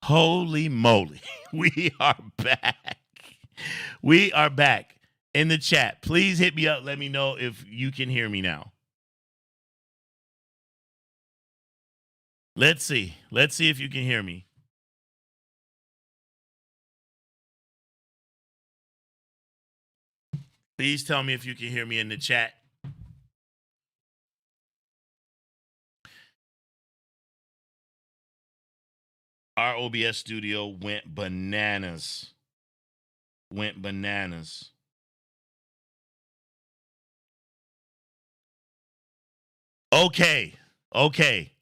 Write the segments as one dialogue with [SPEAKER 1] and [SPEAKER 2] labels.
[SPEAKER 1] Holy moly. We are back. We are back in the chat. Please hit me up. Let me know if you can hear me now. Let's see. Let's see if you can hear me. Please tell me if you can hear me in the chat. Our OBS studio went bananas. Went bananas. Okay. Okay.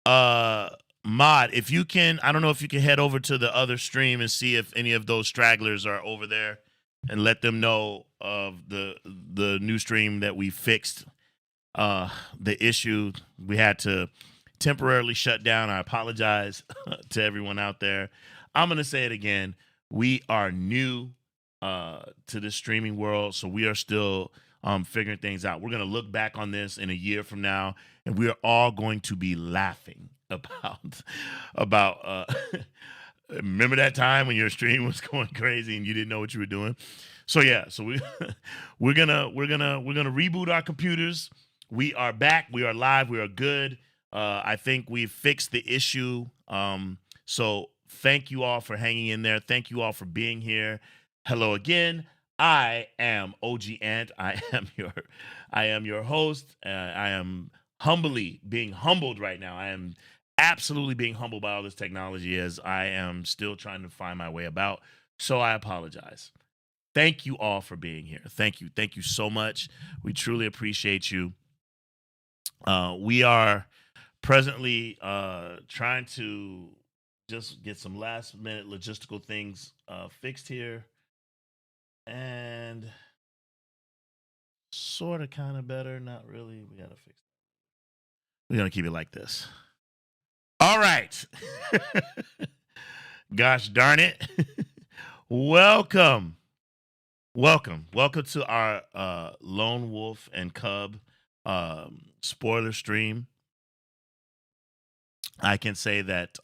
[SPEAKER 1] Mod, if you can, I don't know if you can head over to the other stream and see if any of those stragglers are over there and let them know of the new stream that we fixed. The issue we had to temporarily shut down. I apologize to everyone out there. I'm gonna say it again. We are new to the streaming world, so we are still figuring things out. We're gonna look back on this in a year from now, and we are all going to be laughing about remember that time when your stream was going crazy and you didn't know what you were doing. So yeah, so we're gonna reboot our computers. We are back. We are live. We are good. I think we've fixed the issue. So thank you all for hanging in there. Thank you all for being here. Hello again. I am OG Ant. I am your host. I am humbly being humbled right now. I am absolutely being humbled by all this technology as I am still trying to find my way about. So I apologize. Thank you all for being here. Thank you. Thank you so much. We truly appreciate you. We are presently trying to just get some last minute logistical things fixed here. And sort of kind of better. Not really. We got to fix it. We're going to keep it like this. All right. Gosh darn it. Welcome to our Lone Wolf and Cub spoiler stream. I can say that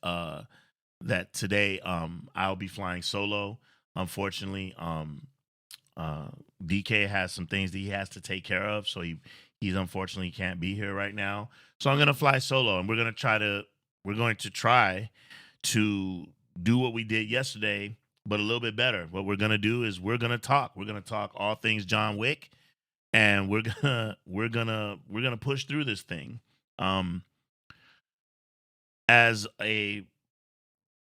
[SPEAKER 1] that today I'll be flying solo. Unfortunately, DK has some things that he has to take care of, so he's unfortunately can't be here right now. So I'm gonna fly solo, and we're going to try to do what we did yesterday, but a little bit better. What we're gonna do is we're gonna talk. We're gonna talk all things John Wick, and we're gonna push through this thing. As a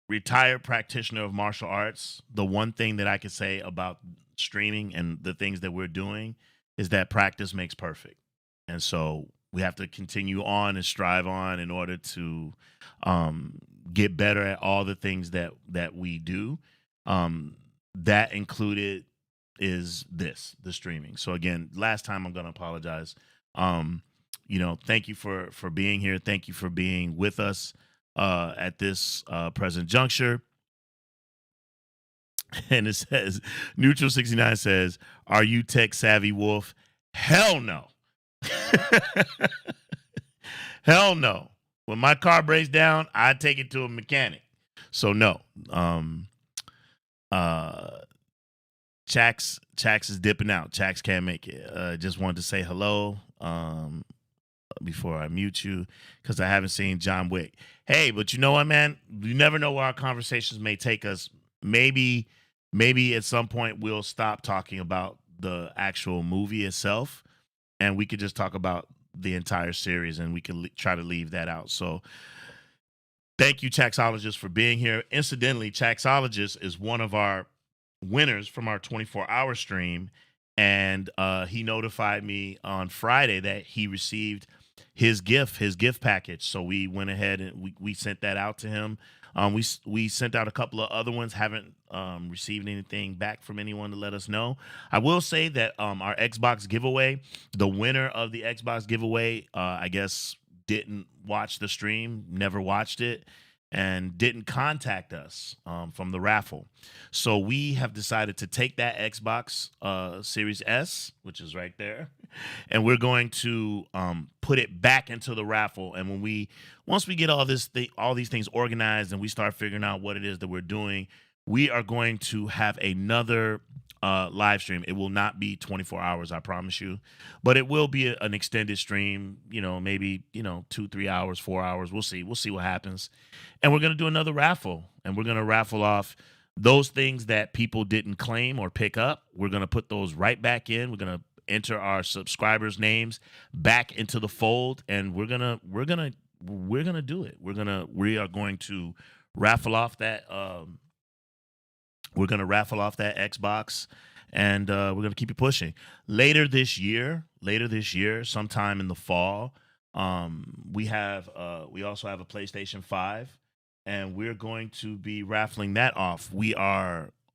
[SPEAKER 1] retired practitioner of martial arts, the one thing that I could say about streaming and the things that we're doing is that practice makes perfect. And so we have to continue on and strive on in order to get better at all the things that we do. That included is the streaming. So again, last time I'm going to apologize. Thank you for being here. Thank you for being with us at this present juncture. And it says, Neutral 69 says, "Are you tech savvy, Wolf?" Hell no. Hell no. When my car breaks down, I take it to a mechanic. So no. Chax is dipping out. Chax can't make it. Just wanted to say hello before I mute you because I haven't seen John Wick. Hey, but you know what, man? You never know where our conversations may take us. Maybe at some point we'll stop talking about the actual movie itself, and we could just talk about the entire series, and we can try to leave that out. So thank you, Chaxologist, for being here. Incidentally, Chaxologist is one of our winners from our 24-hour stream, and he notified me on Friday that he received his gift package. So we went ahead and we sent that out to him. We sent out a couple of other ones. Haven't received anything back from anyone to let us know. I will say that our Xbox giveaway, the winner of the Xbox giveaway, I guess didn't watch the stream, never watched it, and didn't contact us from the raffle. So we have decided to take that Xbox Series S, which is right there, and we're going to put it back into the raffle. And once we get all these things organized, and we start figuring out what it is that we're doing, we are going to have another live stream. It will not be 24 hours, I promise you, but it will be an extended stream. Maybe 2-3 hours, 4 hours. We'll see what happens. And we're going to do another raffle, and we're going to raffle off those things that people didn't claim or pick up. We're going to put those right back in. We're going to enter our subscribers' names back into the fold, and we're gonna do it. We are going to raffle off that. We're gonna raffle off that Xbox, and we're gonna keep it pushing. Later this year, sometime in the fall, we also have a PlayStation 5, and we're going to be raffling that off.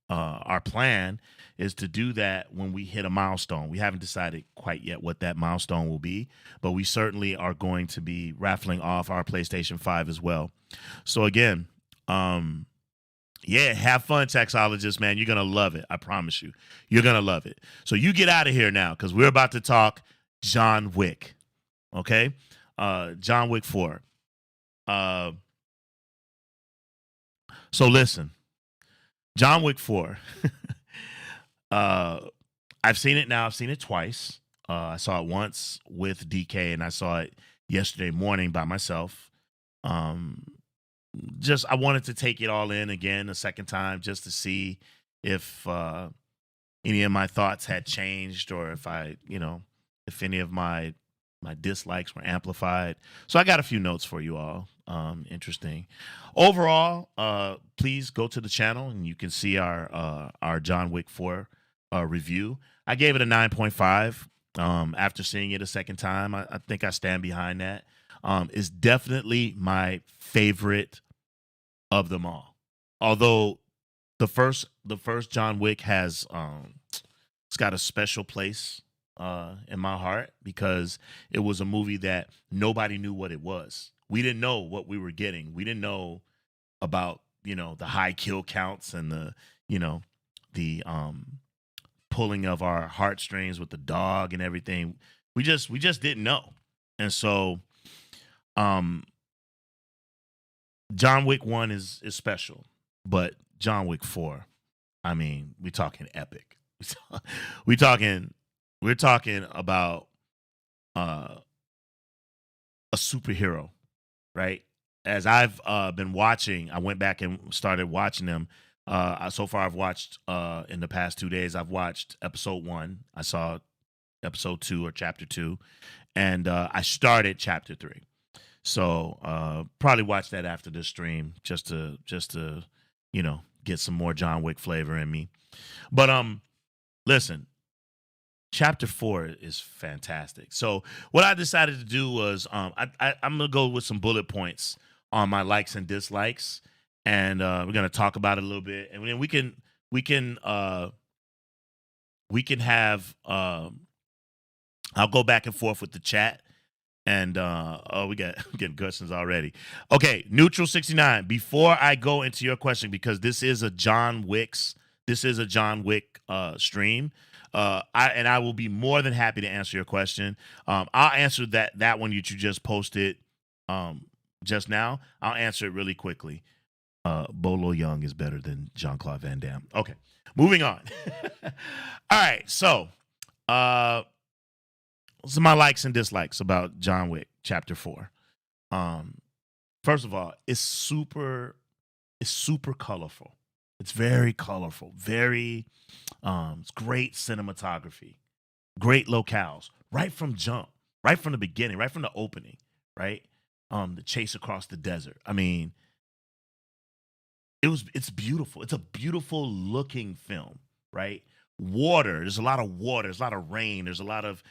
[SPEAKER 1] Our plan is to do that when we hit a milestone. We haven't decided quite yet what that milestone will be, but we certainly are going to be raffling off our PlayStation 5 as well. So again, yeah, have fun, Taxologist, man. You're going to love it. I promise you. You're going to love it. So you get out of here now, because we're about to talk John Wick. Okay? John Wick 4. So listen. John Wick 4. I've seen it now. I've seen it twice. I saw it once with DK, and I saw it yesterday morning by myself. I wanted to take it all in again a second time, just to see if any of my thoughts had changed, or if if any of my dislikes were amplified. So I got a few notes for you all. Interesting. Overall, please go to the channel, and you can see our John Wick 4 review. I gave it a 9.5 after seeing it a second time. I think I stand behind that. It's definitely my favorite of them all. Although the first John Wick has it's got a special place in my heart, because it was a movie that nobody knew what it was. We didn't know what we were getting. We didn't know about, the high kill counts, and the pulling of our heartstrings with the dog and everything. We just didn't know. And so John Wick 1 is special, but John Wick 4, I mean, we're talking epic. We're talking about a superhero, right? As I've been watching, I went back and started watching them. So far, I've watched in the past 2 days. I've watched episode 1. I saw episode 2 or chapter 2, and I started chapter 3. So probably watch that after this stream, just to get some more John Wick flavor in me. But listen. Chapter 4 is fantastic. So what I decided to do was I'm going to go with some bullet points on my likes and dislikes, and we're going to talk about it a little bit, and then we can have I'll go back and forth with the chat, and we getting questions already. Okay, Neutral 69. Before I go into your question, because this is a John Wick stream. I will be more than happy to answer your question. I'll answer that one you just posted just now. I'll answer it really quickly. Bolo Young is better than Jean-Claude Van Damme. Okay, moving on. All right, so my likes and dislikes about John Wick Chapter 4. First of all, it's super colorful. It's very colorful, very it's great cinematography, great locales, right from jump, right from the beginning, right from the opening, right? The chase across the desert. I mean, it's beautiful. It's a beautiful looking film, right? Water, there's a lot of water, there's a lot of rain, there's a lot of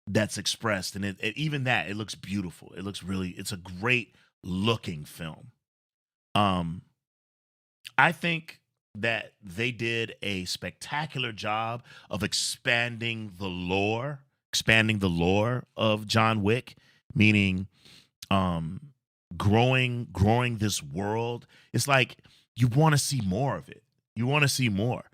[SPEAKER 1] that's expressed, and even that, it looks beautiful. It's a great looking film. I think that they did a spectacular job of expanding the lore of John Wick, meaning growing this world. It's like you want to see more of it. You want to see more.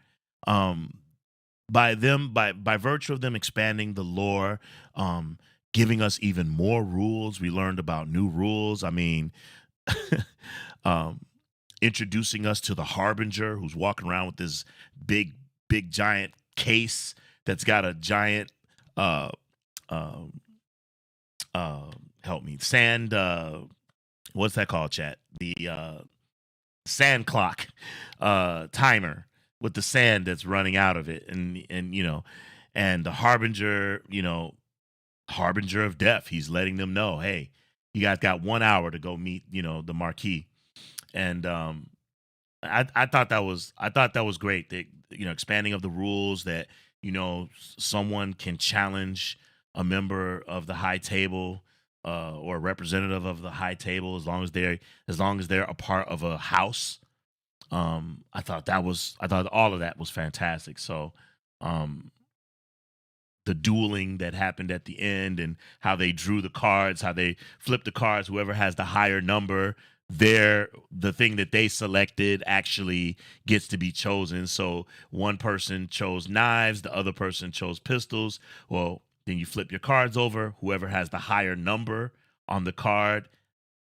[SPEAKER 1] by virtue of them expanding the lore, um, giving us even more rules. We learned about new rules. I mean, um, introducing us to the Harbinger, who's walking around with this big, big, giant case that's got a giant, uh, um, help me, sand. What's that called, chat? The sand clock, timer with the sand that's running out of it, and and the Harbinger, Harbinger of death. He's letting them know, hey, you guys got 1 hour to go meet, the Marquis. And I thought that was great. That expanding of the rules that someone can challenge a member of the High Table, or a representative of the High Table, as long as they're a part of a house. I thought all of that was fantastic. So, um, the dueling that happened at the end, and how they drew the cards, how they flipped the cards, whoever has the higher number, the thing that they selected actually gets to be chosen. So one person chose knives, the other person chose pistols. Well, then you flip your cards over, whoever has the higher number on the card,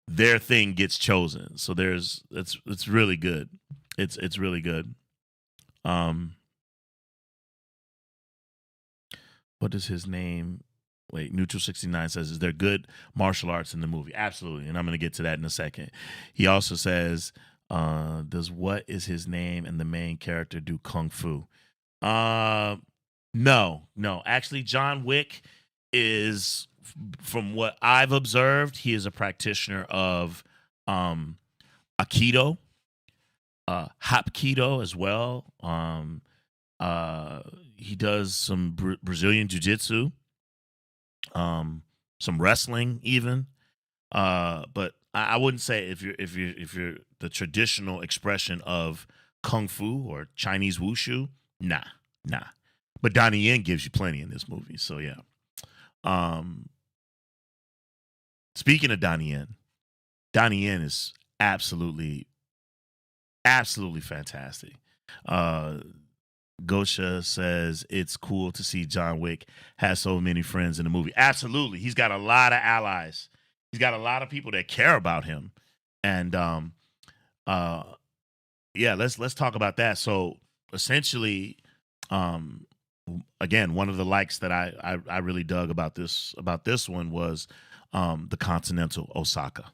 [SPEAKER 1] their thing gets chosen. So it's really good. It's really good. Um what is his name? Wait, Neutral 69 says, is there good martial arts in the movie? Absolutely. And I'm going to get to that in a second. He also says, does what is his name and the main character do kung fu? No. Actually, John Wick is, from what I've observed, he is a practitioner of Aikido, Hapkido as well. He does some Brazilian jiu-jitsu, some wrestling even. But I wouldn't say if you're the traditional expression of kung fu or Chinese wushu, nah. But Donnie Yen gives you plenty in this movie, so yeah. Um, Speaking of Donnie Yen is absolutely fantastic. Uh, Gosha says it's cool to see John Wick has so many friends in the movie. Absolutely, he's got a lot of allies. He's got a lot of people that care about him, and uh, yeah, let's talk about that. So essentially, um, again, one of the likes that I really dug about this one was the Continental Osaka.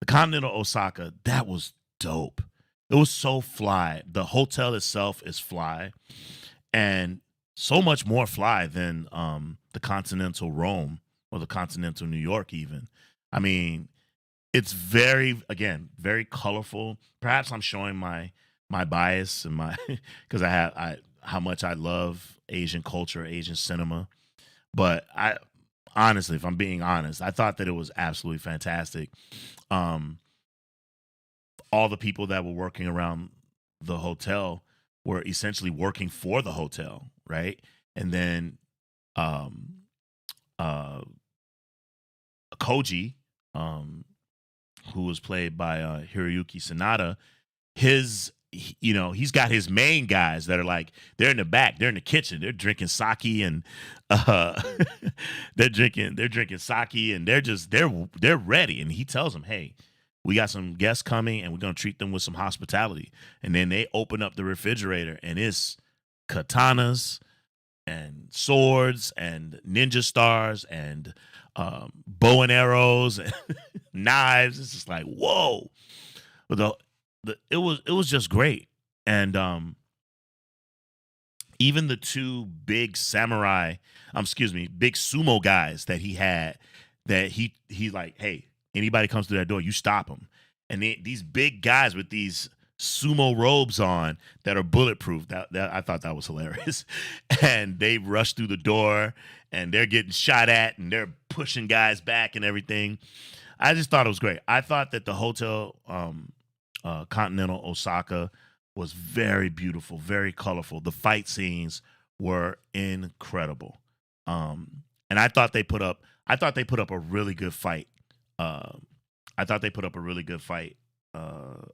[SPEAKER 1] The Continental Osaka, that was dope. It was so fly. The hotel itself is fly, and so much more fly than the Continental Rome or the Continental New York even. I mean, it's very colorful. Perhaps I'm showing my bias and my because I how much I love Asian culture, Asian cinema. But I honestly, if I'm being honest, I thought that it was absolutely fantastic. Um, all the people that were working around the hotel were essentially working for the hotel, right? And then um, uh, Koji, um, who was played by Hiroyuki Sanada, he's got his main guys that are like, they're in the back, they're in the kitchen, they're drinking sake, and uh they're drinking sake, and they're ready, and he tells them, hey, we got some guests coming and we're going to treat them with some hospitality. And then they open up the refrigerator and it's katanas and swords and ninja stars and bow and arrows and knives. It's just like, whoa. But it was just great. And even the two big samurai, excuse me, big sumo guys that he had, that he like, hey, anybody comes through that door, you stop them. And these big guys with these sumo robes on that are bulletproof, that I thought that was hilarious. And they rush through the door and they're getting shot at and they're pushing guys back and everything. I just thought it was great. I thought that the hotel, Continental Osaka, was very beautiful, very colorful. The fight scenes were incredible. And I thought they put up a really good fight. I thought they put up a really good fight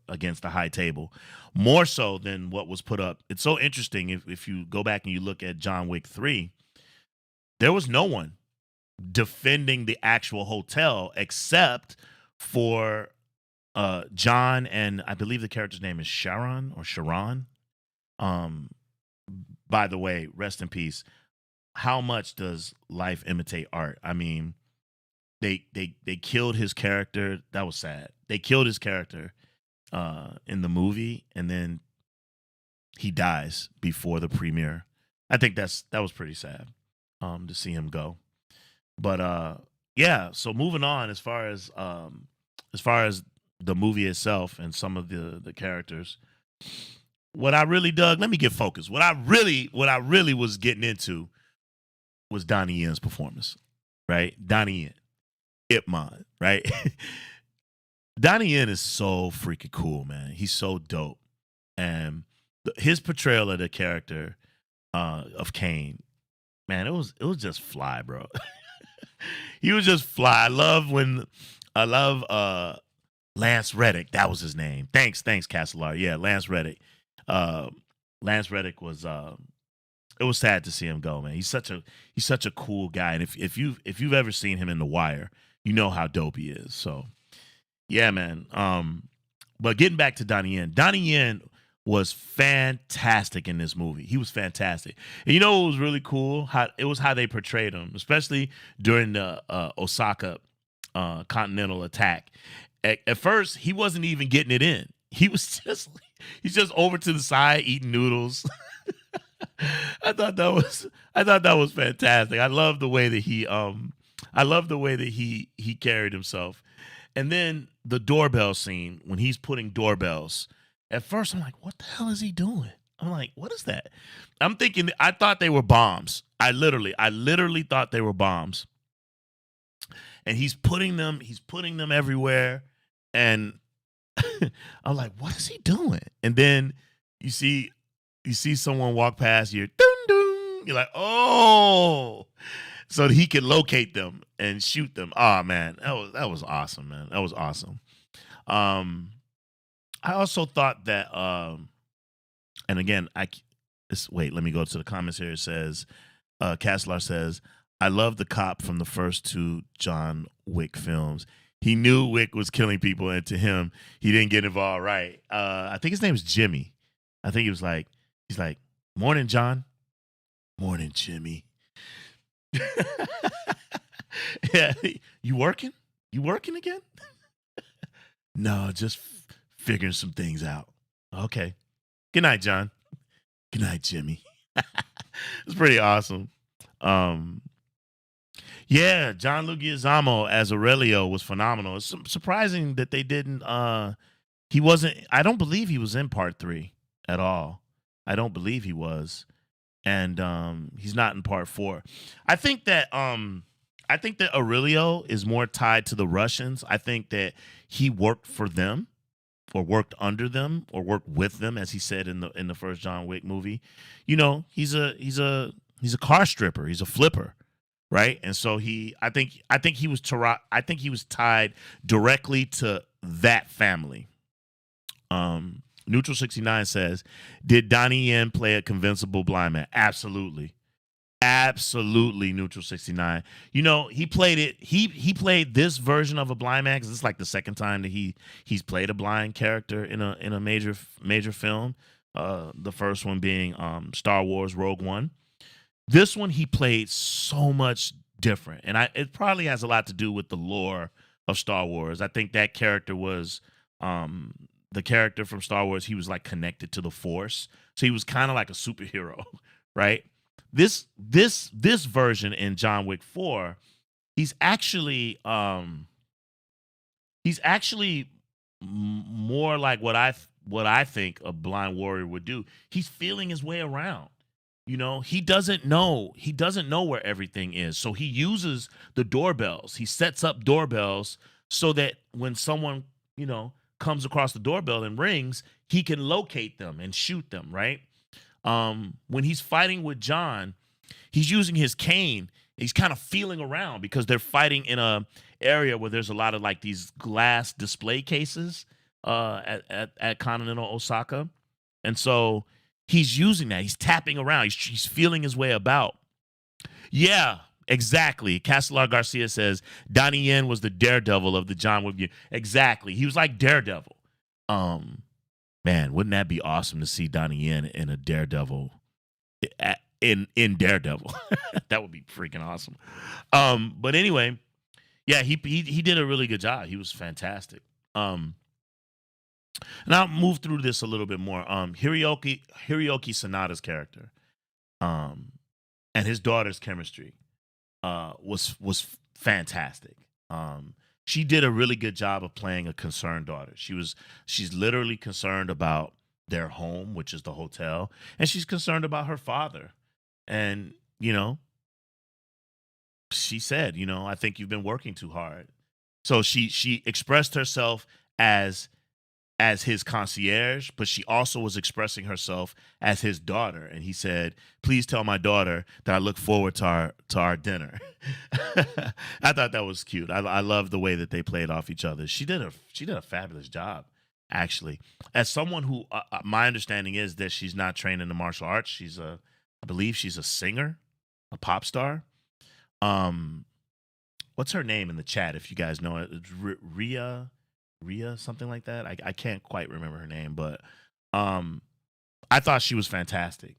[SPEAKER 1] against the high table, more so than what was put up. It's so interesting if you go back and you look at John Wick 3, there was no one defending the actual hotel except for John, and I believe the character's name is Sharon or Sharon. Um, by the way, rest in peace. How much does life imitate art? I mean, they killed his character. That was sad. They killed his character in the movie, and then he dies before the premiere. I think that was pretty sad to see him go. But yeah, so moving on as far as the movie itself and some of the characters. What I really dug, let me get focused. What I really was getting into was Donnie Yen's performance, right? Donnie Yen, Ip Man, right? Donnie Yen is so freaking cool, man. He's so dope. And his portrayal of the character of Kane, man, it was just fly, bro. He was just fly. I love Lance Reddick. That was his name. Thanks, Castellar. Yeah, Lance Reddick. Lance Reddick was it was sad to see him go, man. He's such a cool guy. And if you've ever seen him in The Wire, you know how dope he is. So yeah, man. But getting back to Donnie Yen was fantastic in this movie. He was fantastic. And you know what was really cool? How they portrayed him, especially during the Osaka Continental attack. At first, he wasn't even getting it in. He's just over to the side eating noodles. I thought that was fantastic. I love the way that he carried himself. And then the doorbell scene when he's putting doorbells. At first, I'm like, what the hell is he doing? I'm like, what is that? I'm thinking, I thought they were bombs. I literally thought they were bombs. And he's putting them everywhere. And I'm like, what is he doing? And then you see someone walk past you, dun, dun. You're like, oh, so that he can locate them and shoot them. Oh man, that was awesome, man. That was awesome. I also thought that, and again, wait, let me go to the comments here. It says, Castlar says, I love the cop from the first two John Wick films. He knew Wick was killing people, and to him, he didn't get involved. Right. I think his name is Jimmy. I think he's like, morning, John. Morning, Jimmy. Yeah. You working? You working again? No, just figuring some things out. Okay. Good night, John. Good night, Jimmy. It's pretty awesome. Yeah, John Leguizamo as Aurelio was phenomenal. It's surprising that they didn't. He wasn't. I don't believe he was in part 3 at all. I don't believe he was, and he's not in part 4. I think that Aurelio is more tied to the Russians. I think that he worked for them, or worked under them, or worked with them, as he said in the first John Wick movie. You know, he's a car stripper. He's a flipper. Right. And so I think he was tied directly to that family. Neutral 69 says, did Donnie Yen play a convincible blind man? Absolutely. Absolutely, Neutral 69. You know, he played it. He played this version of a blind man because it's like the second time that he's played a blind character in a major film. The first one being Star Wars Rogue One. This one he played so much different, and it probably has a lot to do with the lore of Star Wars. I think that character was the character from Star Wars. He was like connected to the Force, so he was kind of like a superhero, right? This version in John Wick 4, he's actually more like what I think a blind warrior would do. He's feeling his way around. You know, he doesn't know where everything is. So he uses the doorbells. He sets up doorbells so that when someone, you know, comes across the doorbell and rings, he can locate them and shoot them, right? When he's fighting with John, he's using his cane. He's kind of feeling around because they're fighting in a area where there's a lot of like these glass display cases at Continental Osaka, and so he's using that. He's tapping around. He's feeling his way about. Yeah, exactly. Castelar Garcia says Donnie Yen was the daredevil of the John Wick. Exactly. He was like Daredevil. Um, Man, wouldn't that be awesome to see Donnie Yen in a Daredevil in Daredevil? That would be freaking awesome. But anyway, yeah, he did a really good job. He was fantastic. And I'll move through this a little bit more. Hiroyuki Sanada's character, um, and his daughter's chemistry was fantastic. She did a really good job of playing a concerned daughter. She's literally concerned about their home, which is the hotel, and she's concerned about her father. And she said, I think you've been working too hard. So she expressed herself as his concierge, but she also was expressing herself as his daughter. And he said, "Please tell my daughter that I look forward to our dinner." I thought that was cute. I love the way that they played off each other. She did a fabulous job, actually. As someone who, my understanding is that she's not trained in the martial arts. I believe she's a singer, a pop star. Um, what's her name in the chat? If you guys know it, it's Rhea, something like that. I can't quite remember her name, but um, I thought she was fantastic.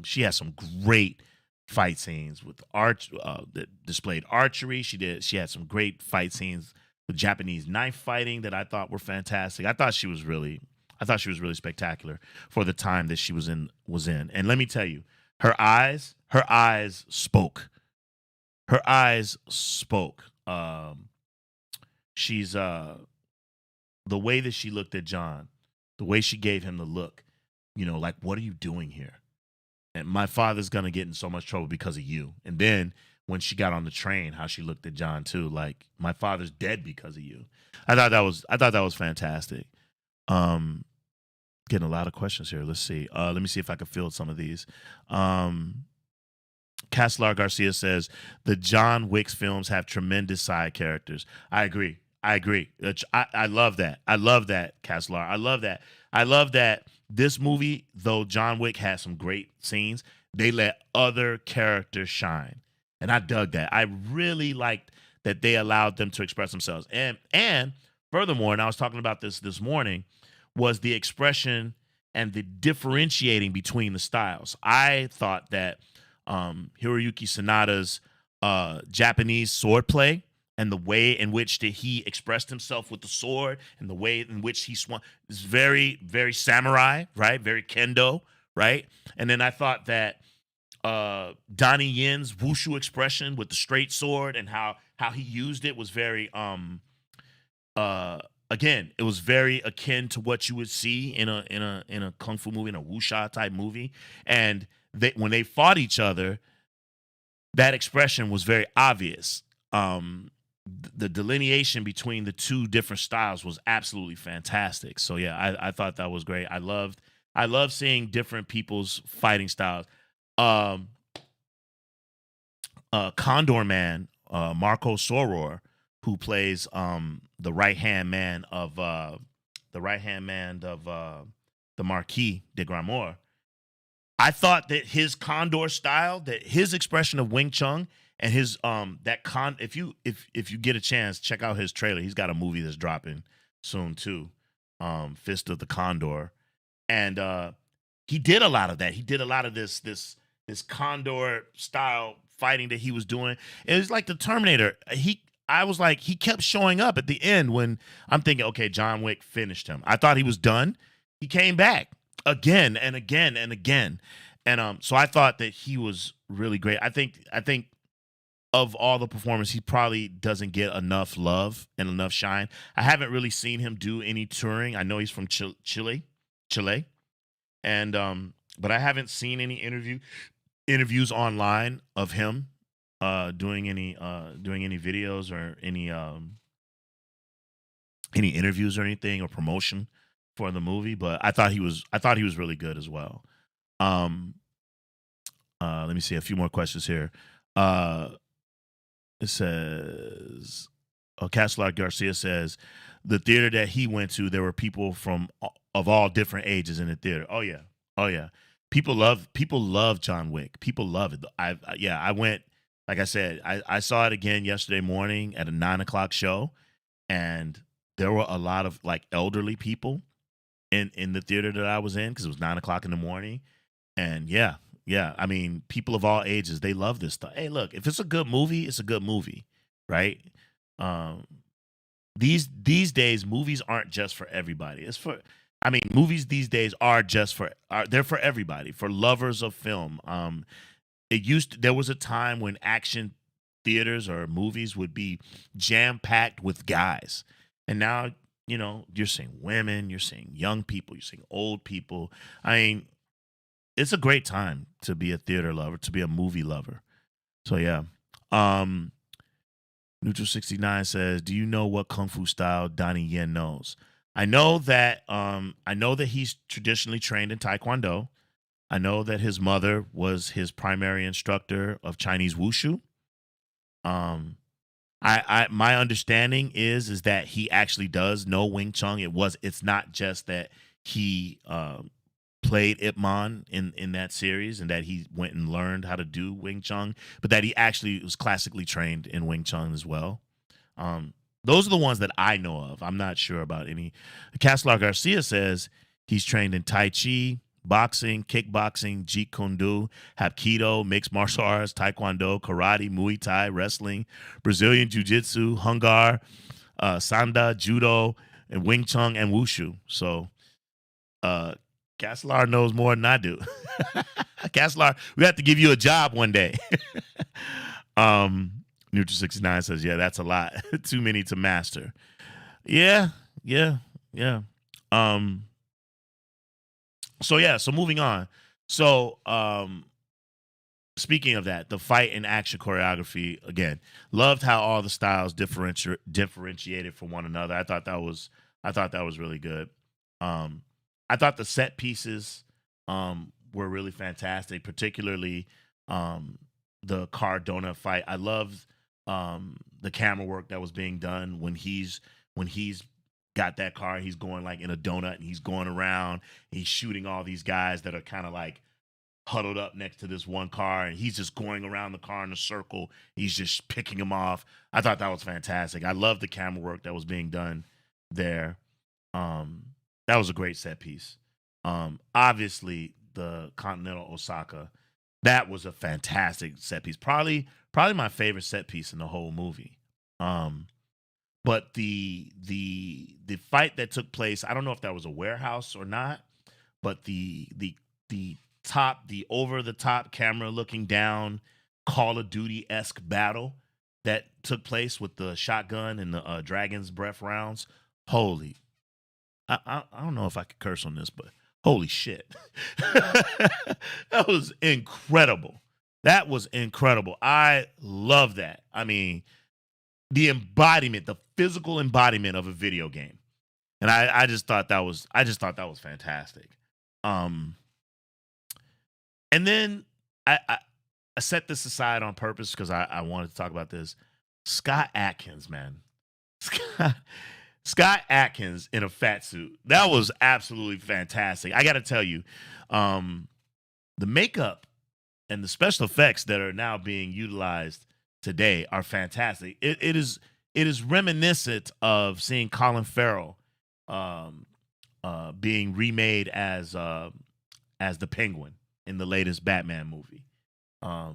[SPEAKER 1] She had some great fight scenes with that displayed archery. She had some great fight scenes with Japanese knife fighting that I thought were fantastic. I thought she was really spectacular for the time that she was in. And let me tell you, her eyes spoke. Her eyes spoke. She's the way that she looked at John, the way she gave him the look, like, what are you doing here? And my father's gonna get in so much trouble because of you. And then when she got on the train, how she looked at John too, like, my father's dead because of you. I thought that was fantastic. Getting a lot of questions here. Let's see. Let me see if I can field some of these. Castelar Garcia says the John Wick films have tremendous side characters. I agree. I love that. I love that, Castelar. I love that. I love that this movie, though John Wick has some great scenes, they let other characters shine. And I dug that. I really liked that they allowed them to express themselves. And furthermore, and I was talking about this morning, was the expression and the differentiating between the styles. I thought that Hiroyuki Sanada's Japanese swordplay and the way in which he expressed himself with the sword and the way in which he swung is very, very samurai, right? Very kendo, right? And then I thought that Donnie Yen's wushu expression with the straight sword and how he used it was very again, it was very akin to what you would see in a kung fu movie, in a wuxia type movie. And when they fought each other, that expression was very obvious. The delineation between the two different styles was absolutely fantastic. So yeah, I thought that was great. I love seeing different people's fighting styles. Condor Man, Marco Soror, who plays the right hand man of the Marquis de Gramont. I thought that his Condor style, that his expression of Wing Chun and his if you get a chance, check out his trailer. He's got a movie that's dropping soon too, Fist of the Condor, and he did a lot of that. He did a lot of this Condor style fighting that he was doing. It was like the Terminator. I was like, he kept showing up at the end when I'm thinking, okay, John Wick finished him. I thought he was done. He came back again and again and again. And so I thought that he was really great. I think of all the performers, he probably doesn't get enough love and enough shine. I haven't really seen him do any touring. I know he's from Chile. And but I haven't seen any interviews online of him doing any videos or any interviews or anything or promotion for the movie. But I thought he was really good as well. Let me see a few more questions here. It says, Castelar Garcia says the theater that he went to, there were people of all different ages in the theater. Oh yeah, oh yeah. People love John Wick. People love it. I went. Like I said, I saw it again yesterday morning at a 9 o'clock show, and there were a lot of like elderly people in the theater that I was in because it was 9 o'clock in the morning. And yeah, yeah. I mean, people of all ages, they love this stuff. Hey, look, if it's a good movie, it's a good movie, right? Um, these days, movies aren't just for everybody. Movies these days they're for everybody, for lovers of film. There was a time when action theaters or movies would be jam packed with guys, and now you're seeing women, you're seeing young people, you're seeing old people. I mean, it's a great time to be a theater lover, to be a movie lover. So yeah. Neutral 69 says, "Do you know what kung fu style Donnie Yen knows?" I know that he's traditionally trained in Taekwondo. I know that his mother was his primary instructor of Chinese wushu. Um, my understanding is that he actually does know Wing Chun. It's not just that he played Ip Man in that series and that he went and learned how to do Wing Chun, but that he actually was classically trained in Wing Chun as well. Those are the ones that I know of. I'm not sure about any. Castelar Garcia says he's trained in Tai Chi, boxing, kickboxing, Jeet Kune Do, Hapkido, mixed martial arts, Taekwondo, karate, Muay Thai, wrestling, Brazilian Jiu-Jitsu, Hungar, Sanda, Judo, and Wing Chun and Wushu. So Castelar knows more than I do. Castelar, we have to give you a job one day. Neutral 69 says, yeah, that's a lot. Too many to master. Yeah. So moving on. So speaking of that, the fight and action choreography, again, loved how all the styles differentiated from one another. I thought that was really good. I thought the set pieces were really fantastic, particularly the Cardona fight. I loved the camera work that was being done when he's got that car. He's going like in a donut and he's going around. He's shooting all these guys that are kind of like huddled up next to this one car, and he's just going around the car in a circle. He's just picking them off. I thought that was fantastic. I love the camera work that was being done there. That was a great set piece. Obviously, the Continental Osaka, that was a fantastic set piece. Probably my favorite set piece in the whole movie. But the fight that took place, I don't know if that was a warehouse or not, but the over the top camera looking down Call of Duty-esque battle that took place with the shotgun and the dragon's breath rounds. Holy, I don't know if I could curse on this, but holy shit. That was incredible. That was incredible. I love that. I mean, the physical embodiment of a video game. And I just thought that was fantastic. And then I set this aside on purpose because I wanted to talk about this. Scott Adkins, man. Scott Adkins in a fat suit. That was absolutely fantastic. I got to tell you, the makeup and the special effects that are now being utilized today are fantastic. It is reminiscent of seeing Colin Farrell being remade as the Penguin in the latest Batman movie.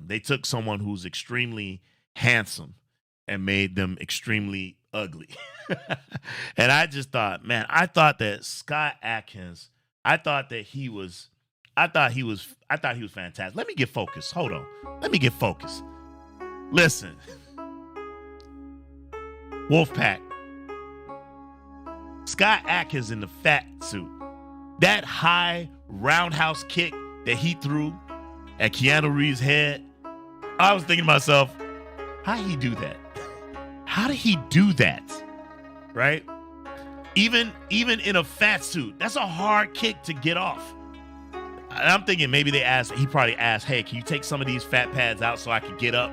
[SPEAKER 1] They took someone who's extremely handsome and made them extremely ugly. And I just thought, man, I thought that Scott Adkins, I thought he was fantastic. Let me get focused. Hold on. Let me get focused. Listen. Wolfpack. Scott Adkins in the fat suit. That high roundhouse kick that he threw at Keanu Reeves' head. I was thinking to myself, how did he do that? How did he do that? Right? Even in a fat suit, that's a hard kick to get off. And I'm thinking maybe he probably asked, hey, can you take some of these fat pads out so I could get up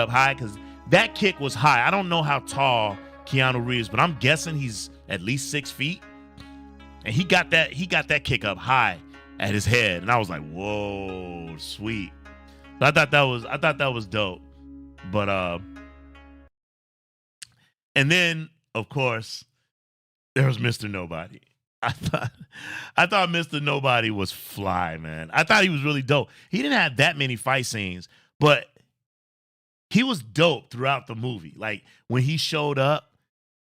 [SPEAKER 1] high? Because that kick was high. I don't know how tall Keanu Reeves, but I'm guessing he's at least 6 feet. And he got that kick up high at his head, and I was like, whoa, sweet. So I thought that was dope. But and then of course there was Mr. Nobody. I thought Mr. Nobody was fly, man. I thought he was really dope. He didn't have that many fight scenes, but he was dope throughout the movie. Like when he showed up,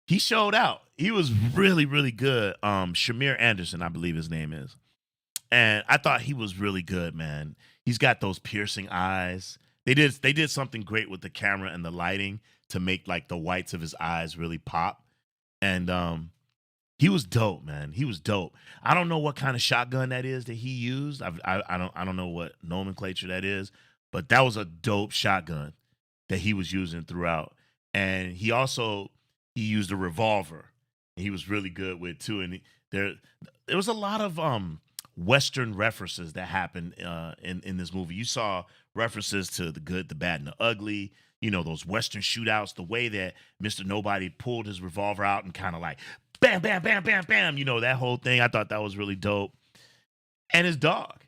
[SPEAKER 1] he showed out. He was really, really good. Shamir Anderson, I believe his name is. And I thought he was really good, man. He's got those piercing eyes. They did something great with the camera and the lighting to make like the whites of his eyes really pop. And he was dope, man. He was dope. I don't know what kind of shotgun that is that he used. I don't know what nomenclature that is, but that was a dope shotgun that he was using throughout. And he used a revolver. He was really good with too. And there was a lot of Western references that happened in this movie. You saw references to the good, the bad, and the ugly. You know, those Western shootouts, the way that Mr. Nobody pulled his revolver out and kind of like bam, bam, bam, bam, bam. You know, that whole thing. I thought that was really dope. And his dog.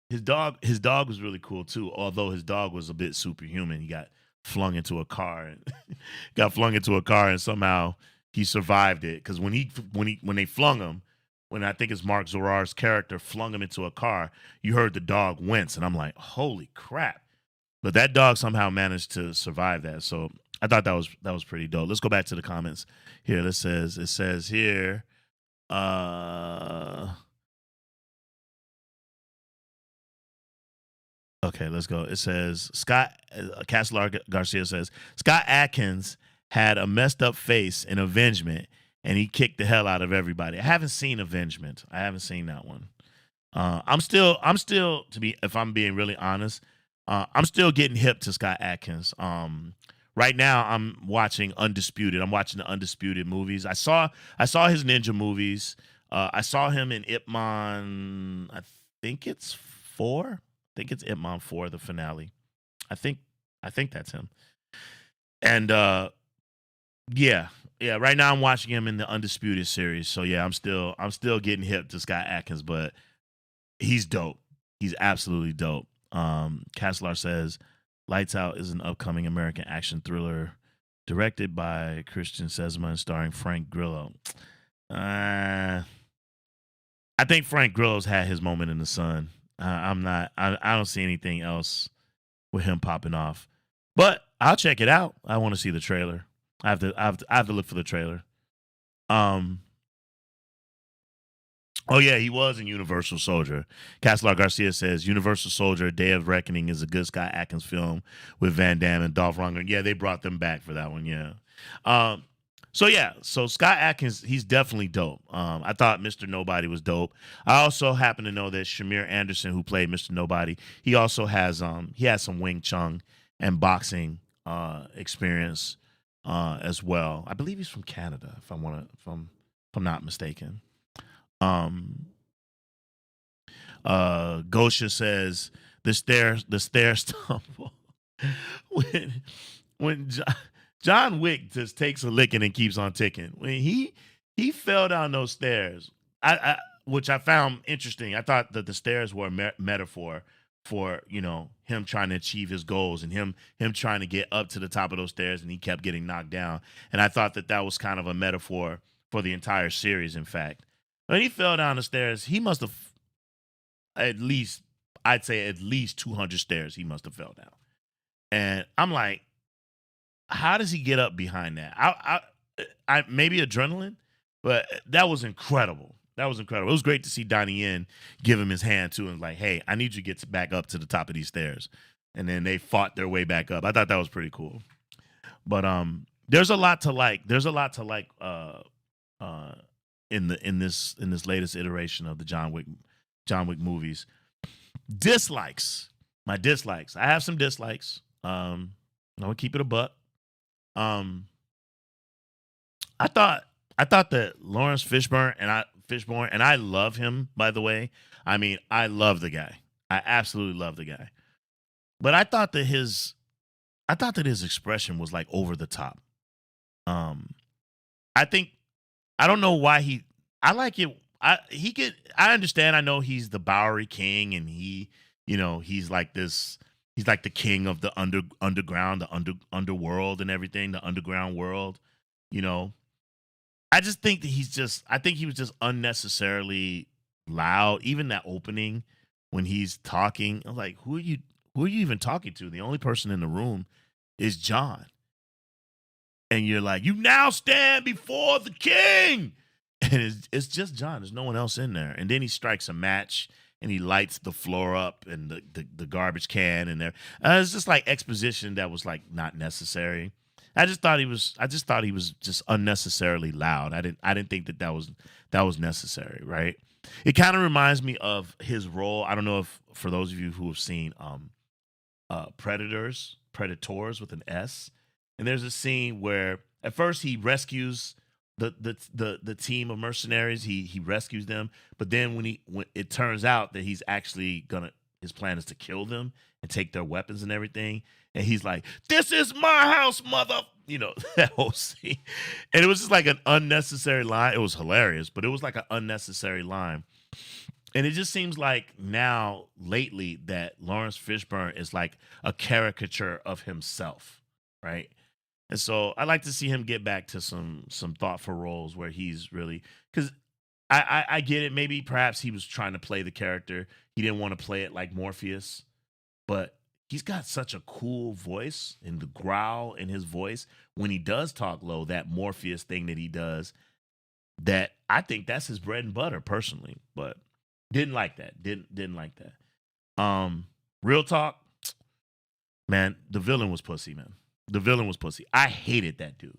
[SPEAKER 1] His dog was really cool too. Although his dog was a bit superhuman. He got flung into a car and somehow he survived it. Because when they flung him, when I think it's Mark Zorar's character flung him into a car, you heard the dog wince, and I'm like, holy crap. But that dog somehow managed to survive that. So I thought that was pretty dope. Let's go back to the comments here. It says here, okay, let's go. It says Castlar Garcia says Scott Adkins had a messed up face in Avengement, and he kicked the hell out of everybody. I haven't seen Avengement. I haven't seen that one. I'm still if I'm being really honest, I'm still getting hip to Scott Adkins. Right now I'm watching Undisputed. I'm watching the Undisputed movies. I saw his ninja movies. I saw him in Ip Man. I think it's 4. I think it's Ip Man 4, the finale. I think that's him. And yeah. Right now I'm watching him in the Undisputed series. So yeah, I'm still getting hip to Scott Adkins, but he's dope. He's absolutely dope. Castlar says Lights Out is an upcoming American action thriller directed by Christian Sesma and starring Frank Grillo. I think Frank Grillo's had his moment in the sun. I don't see anything else with him popping off, but I'll check it out. I want to see the trailer. I have to look for the trailer. Oh yeah, he was in Universal Soldier. Castlar Garcia says Universal Soldier: Day of Reckoning is a good Scott Adkins film with Van Damme and Dolph Lundgren. Yeah, they brought them back for that one. Yeah. So Scott Adkins, he's definitely dope. I thought Mr. Nobody was dope. I also happen to know that Shamir Anderson, who played Mr. Nobody, he also has some Wing Chun and boxing experience as well. I believe he's from Canada, if I'm not mistaken. Gosha says the stair stumble when John Wick just takes a licking and keeps on ticking. When he fell down those stairs, which I found interesting. I thought that the stairs were a metaphor for him trying to achieve his goals and him trying to get up to the top of those stairs, and he kept getting knocked down. And I thought that was kind of a metaphor for the entire series. In fact, when he fell down the stairs, he must have at least 200 stairs. He must have fell down, and I'm like, how does he get up behind that? I maybe adrenaline, but that was incredible. That was incredible. It was great to see Donnie Yen give him his hand too, and like, hey, I need you to get back up to the top of these stairs. And then they fought their way back up. I thought that was pretty cool. But there's a lot to like. There's a lot to like in this latest iteration of the John Wick movies. Dislikes. My dislikes. I have some dislikes. I'm gonna keep it a buck. I thought that Lawrence Fishburne, and I love him, by the way. I mean, I love the guy. I absolutely love the guy. But I thought that his expression was like over the top. I think I don't know why I like it. I understand. I know he's the Bowery King, and he's like this. He's like the king of the underground, the underworld, and everything, the underground world. You know, I just think that I think he was just unnecessarily loud. Even that opening when he's talking, I'm like, who are you even talking to? The only person in the room is John. And you're like, you now stand before the king. And it's just John. There's no one else in there. And then he strikes a match and he lights the floor up and the garbage can in there. It's just like exposition that was like not necessary. I just thought he was just unnecessarily loud. I didn't think that was necessary, right? It kind of reminds me of his role. I don't know if for those of you who have seen Predators with an S. And there's a scene where at first he rescues the team of mercenaries. He rescues them, but then when it turns out that he's actually his plan is to kill them and take their weapons and everything. And he's like, "This is my house, mother." That whole scene. And it was just like an unnecessary line. It was hilarious, but it was like an unnecessary line. And it just seems like now, lately, that Lawrence Fishburne is like a caricature of himself, right? And so I like to see him get back to some thoughtful roles where he's really because I get it. Maybe perhaps he was trying to play the character. He didn't want to play it like Morpheus, but he's got such a cool voice and the growl in his voice when he does talk low, that Morpheus thing that he does, that I think that's his bread and butter personally, but didn't like that. Didn't like that. Real talk, man, the villain was pussy, man. The villain was pussy. I hated that dude.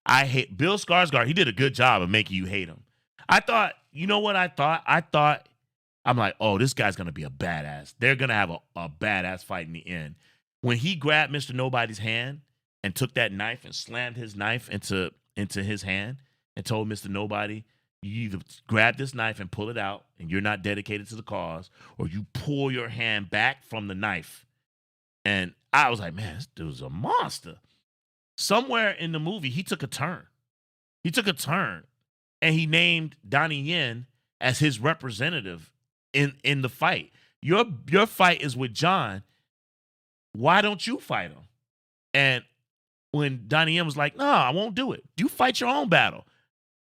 [SPEAKER 1] I hate Bill Skarsgård. He did a good job of making you hate him. I thought, you know what I thought? I'm like, oh, this guy's gonna be a badass. They're gonna have a badass fight in the end. When he grabbed Mr. Nobody's hand and took that knife and slammed his knife into his hand and told Mr. Nobody, you either grab this knife and pull it out and you're not dedicated to the cause, or you pull your hand back from the knife. And I was like, man, this dude's a monster. Somewhere in the movie, he took a turn. He took a turn and he named Donnie Yen as his representative in the fight. Your fight is with John. Why don't you fight him? And when Donnie Yen was like, no, I won't do it. You fight your own battle.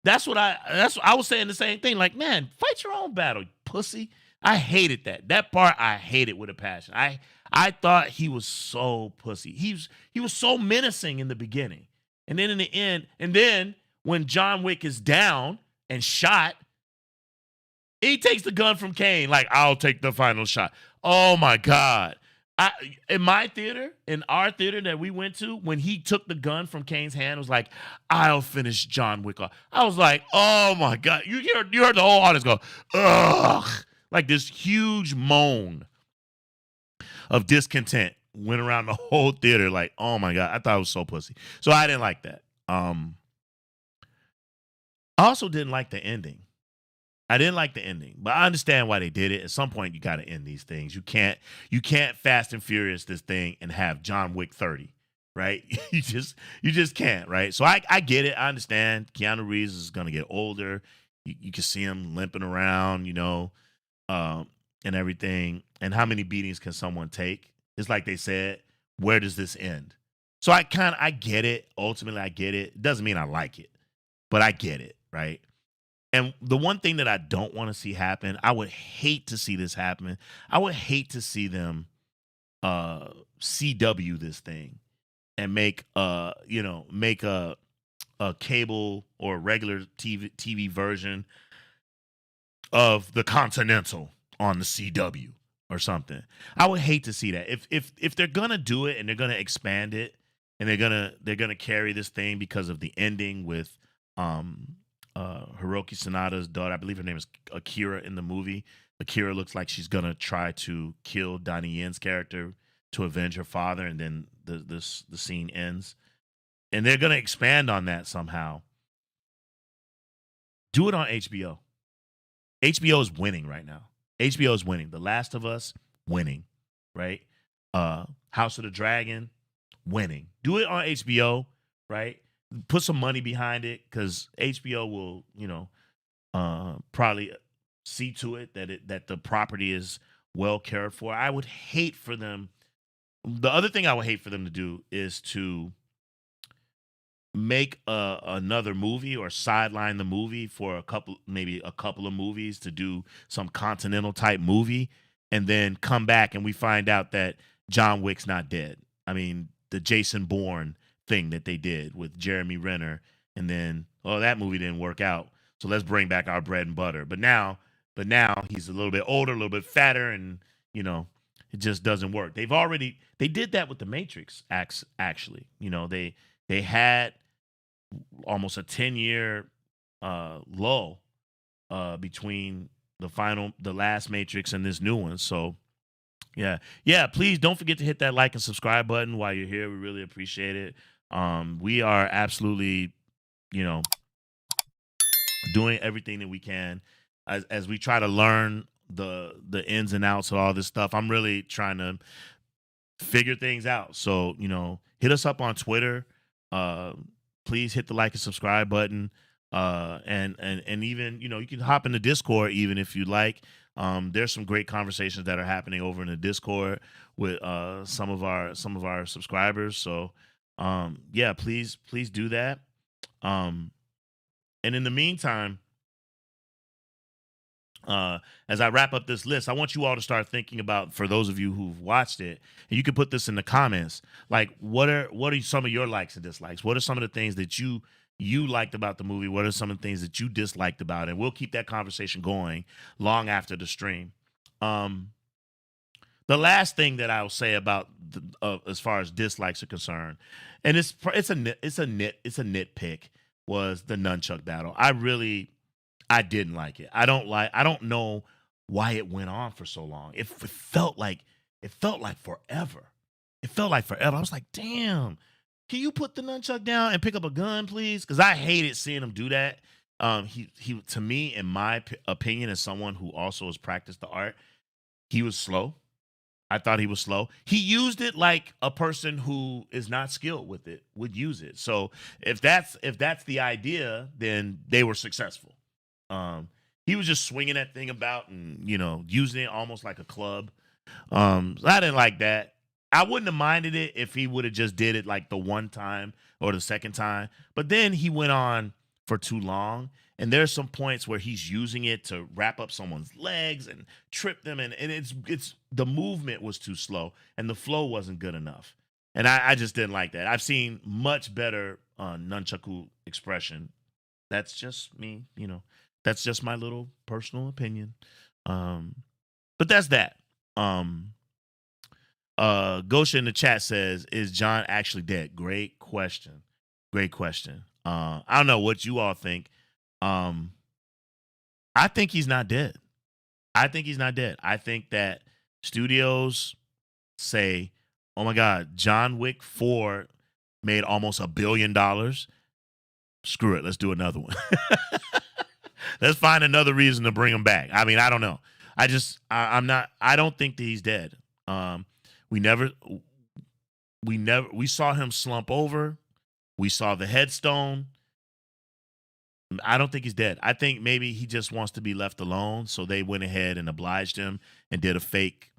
[SPEAKER 1] That's what I was saying the same thing. Like, man, fight your own battle, pussy. I hated that. That part I hated with a passion. I thought he was so pussy. He was so menacing in the beginning. And then in the end, and then when John Wick is down and shot, he takes the gun from Kane, like, I'll take the final shot. Oh my God. In our theater that we went to, when he took the gun from Kane's hand, it was like, I'll finish John Wick off. I was like, oh my God. You heard the whole audience go, ugh. Like this huge moan of discontent went around the whole theater. Like, oh my God. I thought it was so pussy. So I didn't like that. I also didn't like the ending. I didn't like the ending, but I understand why they did it. At some point, you got to end these things. You can't Fast and Furious this thing and have John Wick 30, right? you just can't, right? So I get it. I understand. Keanu Reeves is gonna get older. You can see him limping around, and everything. And how many beatings can someone take? It's like they said, where does this end? So I get it. Ultimately, I get it. It doesn't mean I like it, but I get it, right? And the one thing that I don't want to see happen, I would hate to see this happen. I would hate to see them CW this thing and make a cable or regular TV version of the Continental on the CW or something. I would hate to see that. If they're gonna do it and they're gonna expand it and they're gonna carry this thing because of the ending with Hiroki Sanada's daughter. I believe her name is Akira in the movie. Akira looks like she's gonna try to kill Donnie Yen's character to avenge her father, and then the scene ends. And they're gonna expand on that somehow. Do it on HBO. HBO is winning right now. HBO is winning. The Last of Us, winning, right? House of the Dragon, winning. Do it on HBO, right? put some money behind it because HBO will, probably see to it that the property is well cared for. I would hate for them. The other thing I would hate for them to do is to make another movie or sideline the movie for maybe a couple of movies to do some continental type movie, and then come back and we find out that John Wick's not dead. I mean, the Jason Bourne thing that they did with Jeremy Renner, and then that movie didn't work out, so let's bring back our bread and butter. But now he's a little bit older, a little bit fatter, and it just doesn't work. They did that with the Matrix actually. They had almost a 10-year lull between the last Matrix and this new one. So yeah, please don't forget to hit that like and subscribe button while you're here. We really appreciate it. We are absolutely, you know, doing everything that we can as we try to learn the ins and outs of all this stuff. I'm really trying to figure things out. So, hit us up on Twitter. Please hit the like and subscribe button. And even, you can hop in the Discord even if you like. There's some great conversations that are happening over in the Discord with some of our subscribers. So yeah, please do that. And in the meantime, as I wrap up this list, I want you all to start thinking about, for those of you who've watched it, and you can put this in the comments, like what are some of your likes and dislikes? What are some of the things that you liked about the movie? What are some of the things that you disliked about it? And we'll keep that conversation going long after the stream. The last thing that I'll say about as far as dislikes are concerned, and it's a nitpick, was the nunchuck battle. I didn't like it. I don't know why it went on for so long. It felt like forever. It felt like forever. I was like, damn, can you put the nunchuck down and pick up a gun, please? Because I hated seeing him do that. He to me, in my opinion, as someone who also has practiced the art, he was slow. I thought he was slow. He used it like a person who is not skilled with it would use it. So if that's the idea, then they were successful. He was just swinging that thing about and using it almost like a club. So I didn't like that. I wouldn't have minded it if he would have just did it like the one time or the second time. But then he went on for too long, and there's some points where he's using it to wrap up someone's legs and trip them, and it's the movement was too slow and the flow wasn't good enough. And I just didn't like that. I've seen much better nunchaku expression. That's just me, That's just my little personal opinion. But that's that. Gosha in the chat says, "Is John actually dead?" Great question. Great question. I don't know what you all think. I think he's not dead. I think he's not dead. I think that studios say, "Oh my God, John Wick 4 made almost $1 billion. Screw it, let's do another one." Let's find another reason to bring him back. I mean, I don't know. I don't think that he's dead. We saw him slump over. We saw the headstone. I don't think he's dead. I think maybe he just wants to be left alone. So they went ahead and obliged him and did a fake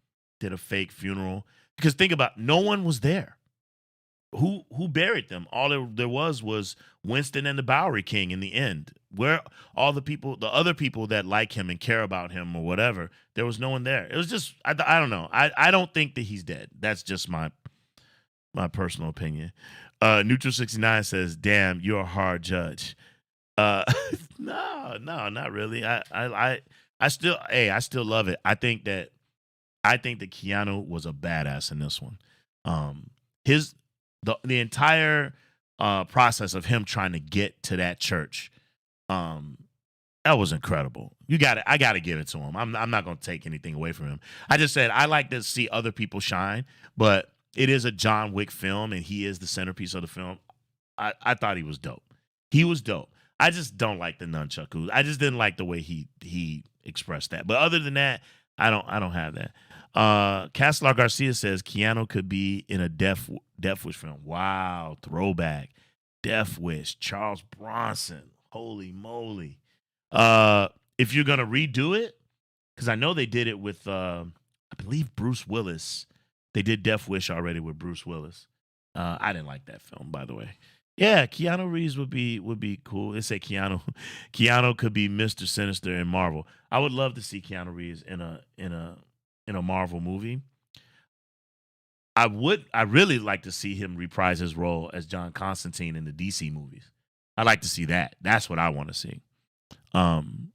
[SPEAKER 1] funeral. Because think about it, no one was there. Who buried them? All there was Winston and the Bowery King in the end. Where all the other people that like him and care about him or whatever, there was no one there. It was just, I don't know. I don't think that he's dead. That's just my personal opinion. Neutral 69 says, "Damn, you're a hard judge." No, not really. I still love it. I think that Keanu was a badass in this one. The entire process of him trying to get to that church, that was incredible. I got to give it to him. I'm not going to take anything away from him. I just said I like to see other people shine, but it is a John Wick film, and he is the centerpiece of the film. I thought he was dope. He was dope. I just don't like the nunchaku. I just didn't like the way he expressed that. But other than that, I don't have that. Castlar Garcia says Keanu could be in a Death Wish film. Wow, throwback. Death Wish, Charles Bronson. Holy moly. Uh, if you're gonna redo it, because I know they did it with I believe Bruce Willis. They did Death Wish already with Bruce Willis. I didn't like that film, by the way. Yeah, Keanu Reeves would be cool. They say Keanu could be Mr. Sinister in Marvel. I would love to see Keanu Reeves in a Marvel movie. I really like to see him reprise his role as John Constantine in the DC movies. I like to see that. That's what I want to see. Um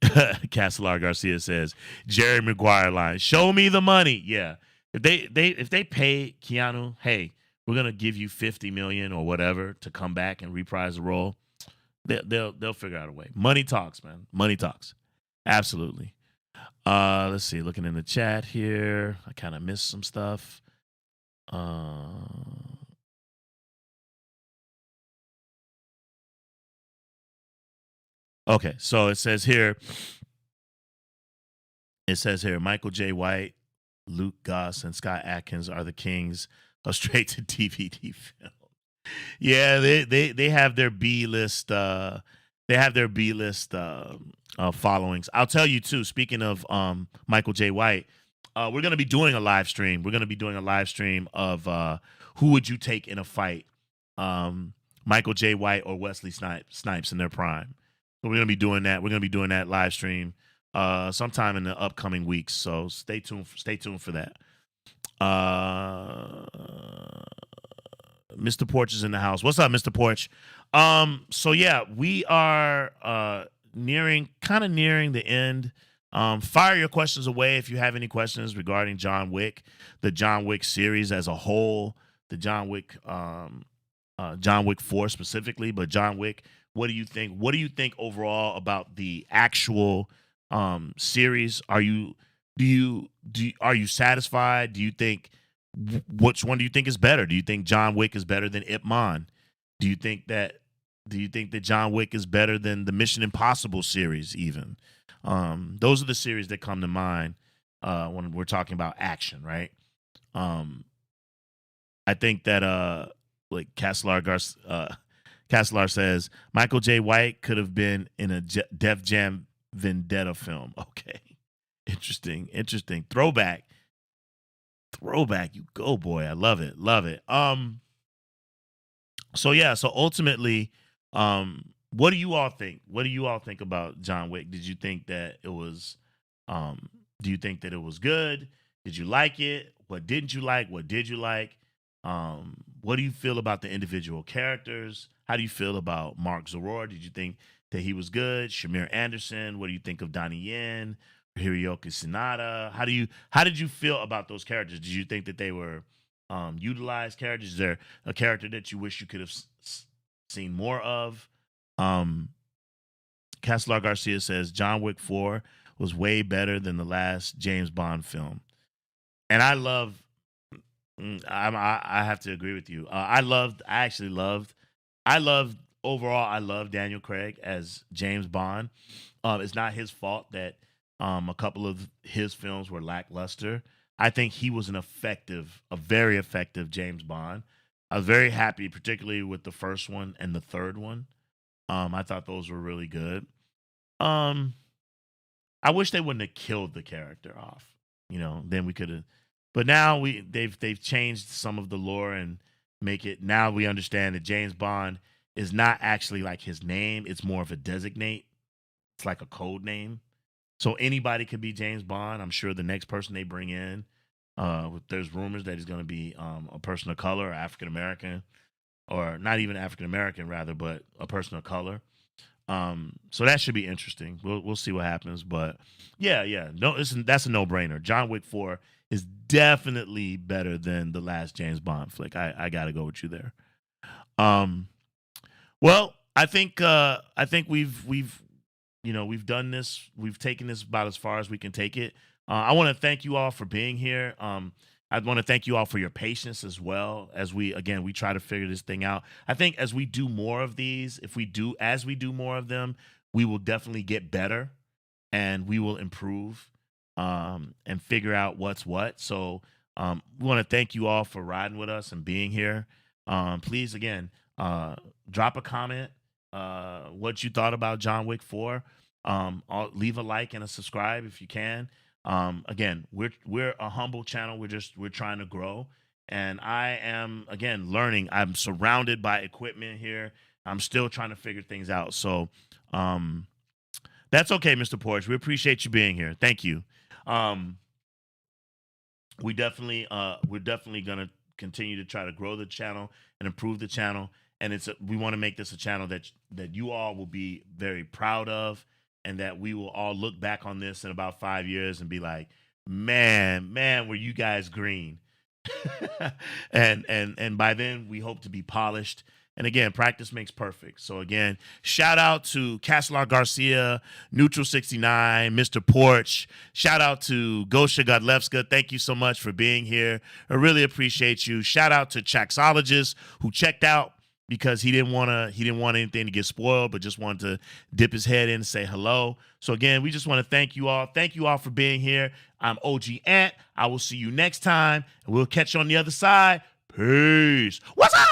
[SPEAKER 1] Castelar Garcia says, Jerry Maguire line, show me the money. Yeah. If they pay Keanu, hey, we're gonna give you 50 million or whatever to come back and reprise the role, they'll figure out a way. Money talks, man. Money talks. Absolutely. Let's see, looking in the chat here. I kind of missed some stuff. Okay, so it says here, Michael J. White, Luke Goss, and Scott Atkins are the kings of straight to DVD film. Yeah, they have their B list. They have their B list followings. I'll tell you too. Speaking of Michael J. White, we're gonna be doing a live stream. We're gonna be doing a live stream of who would you take in a fight, Michael J. White or Wesley Snipes in their prime. So we're gonna be doing that. We're gonna be doing that live stream sometime in the upcoming weeks. So stay tuned. Stay tuned for that. Uh, Mr. Porch is in the house. What's up, Mr. Porch? So yeah, we are kind of nearing the end. Fire your questions away if you have any questions regarding John Wick, the John Wick series as a whole, the John Wick 4 specifically, but John Wick, what do you think? What do you think overall about the actual series? Are you satisfied? Do you think which one do you think is better? Do you think John Wick is better than Ip Man? Do you think that John Wick is better than the Mission Impossible series even? Those are the series that come to mind when we're talking about action, right? Um, I think that like Castelar says Michael J. White could have been in a Def Jam Vendetta film. Okay. Interesting. Throwback. You go, boy. I love it. Love it. So yeah, so ultimately, what do you all think? What do you all think about John Wick? Did you think that it was do you think that it was good? Did you like it? What didn't you like? What did you like? What do you feel about the individual characters? How do you feel about Mark Zaror? Did you think that he was good? Shamir Anderson, what do you think of Donnie Yen? Hiroyuki Sanada? How did you feel about those characters? Did you think that they were utilized characters? Is there a character that you wish you could have seen more of? Um, Castelar Garcia says John Wick 4 was way better than the last James Bond film. And I love I have to agree with you. I loved overall. I love Daniel Craig as James Bond. It's not his fault that a couple of his films were lackluster. I think he was a very effective James Bond. I was very happy, particularly with the first one and the third one. I thought those were really good. Um, I wish they wouldn't have killed the character off. Then we could have. But now they've changed some of the lore and make it. Now we understand that James Bond is not actually like his name. It's more of a designate. It's like a code name. So anybody could be James Bond. I'm sure the next person they bring in, there's rumors that he's going to be a person of color, or African American, or not even African American, rather, but a person of color. So that should be interesting. We'll see what happens, but yeah. No, that's a no brainer. John Wick 4 is definitely better than the last James Bond flick. I got to go with you there. Um, well, I think we've done this. We've taken this about as far as we can take it. I want to thank you all for being here. I want to thank you all for your patience as well as we try to figure this thing out. I think as we do more of these, as we do more of them, we will definitely get better and we will improve and figure out what's what. So we want to thank you all for riding with us and being here. Please, again, Drop a comment. What you thought about John Wick 4. Leave a like and a subscribe if you can. Again, we're a humble channel. We're trying to grow, and I am again learning. I'm surrounded by equipment here. I'm still trying to figure things out. So that's okay, Mr. Porch. We appreciate you being here. Thank you. Um, we're definitely gonna continue to try to grow the channel and improve the channel. And we want to make this a channel that you all will be very proud of, and that we will all look back on this in about 5 years and be like, man, were you guys green? And by then we hope to be polished. And again, practice makes perfect. So again, shout out to Castelar Garcia, Neutral 69, Mr. Porch. Shout out to Gosha Godlevska. Thank you so much for being here. I really appreciate you. Shout out to Chaxologist, who checked out because he didn't want anything to get spoiled, but just wanted to dip his head in and say hello. So again, we just want to thank you all. Thank you all for being here. I'm OG Ant. I will see you next time, and we'll catch you on the other side. Peace. What's up?